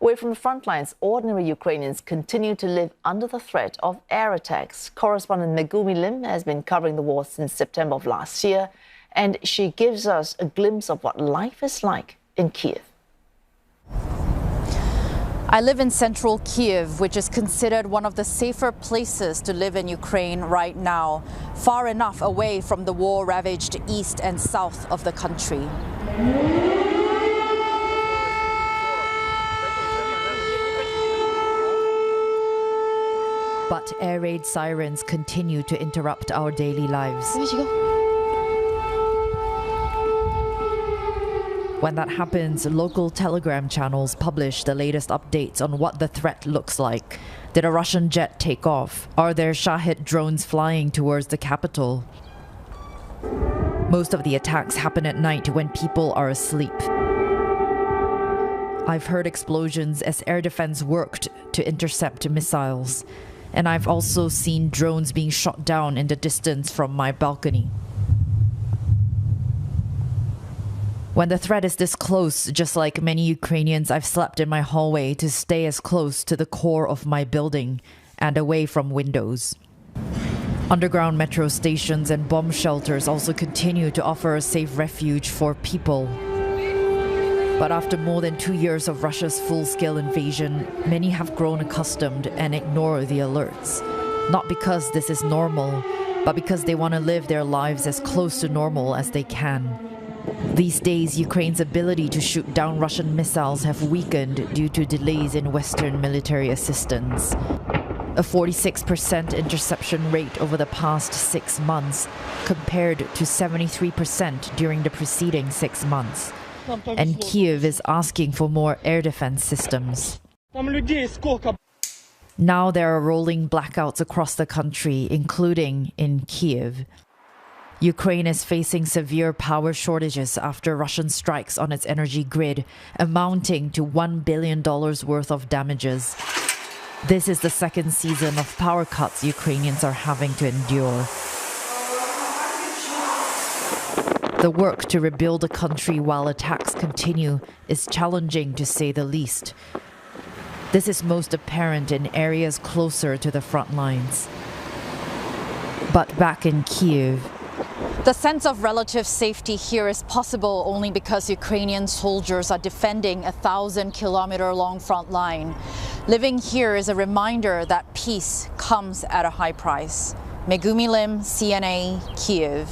Away from the front lines, ordinary Ukrainians continue to live under the threat of air attacks. Correspondent Megumi Lim has been covering the war since September of last year, and she gives us a glimpse of what life is like in Kyiv. I live in central Kyiv, which is considered one of the safer places to live in Ukraine right now, far enough away from the war-ravaged east and south of the country. But air raid sirens continue to interrupt our daily lives. When that happens, local telegram channels publish the latest updates on what the threat looks like. Did a Russian jet take off? Are there Shahid drones flying towards the capital? Most of the attacks happen at night when people are asleep. I've heard explosions as air defense worked to intercept missiles. And I've also seen drones being shot down in the distance from my balcony. When the threat is this close, just like many Ukrainians, I've slept in my hallway to stay as close to the core of my building and away from windows. Underground metro stations and bomb shelters also continue to offer a safe refuge for people. But after more than 2 years of Russia's full-scale invasion, many have grown accustomed and ignore the alerts. Not because this is normal, but because they want to live their lives as close to normal as they can. These days, Ukraine's ability to shoot down Russian missiles have weakened due to delays in Western military assistance. A 46% interception rate over the past 6 months, compared to 73% during the preceding 6 months. And Kyiv is asking for more air defense systems. Now there are rolling blackouts across the country, including in Kyiv. Ukraine is facing severe power shortages after Russian strikes on its energy grid, amounting to $1 billion worth of damages. This is the second season of power cuts Ukrainians are having to endure. The work to rebuild the country while attacks continue is challenging, to say the least. This is most apparent in areas closer to the front lines. But back in Kyiv, the sense of relative safety here is possible only because Ukrainian soldiers are defending a 1,000-kilometer-long front line. Living here is a reminder that peace comes at a high price. Megumi Lim, CNA, Kyiv.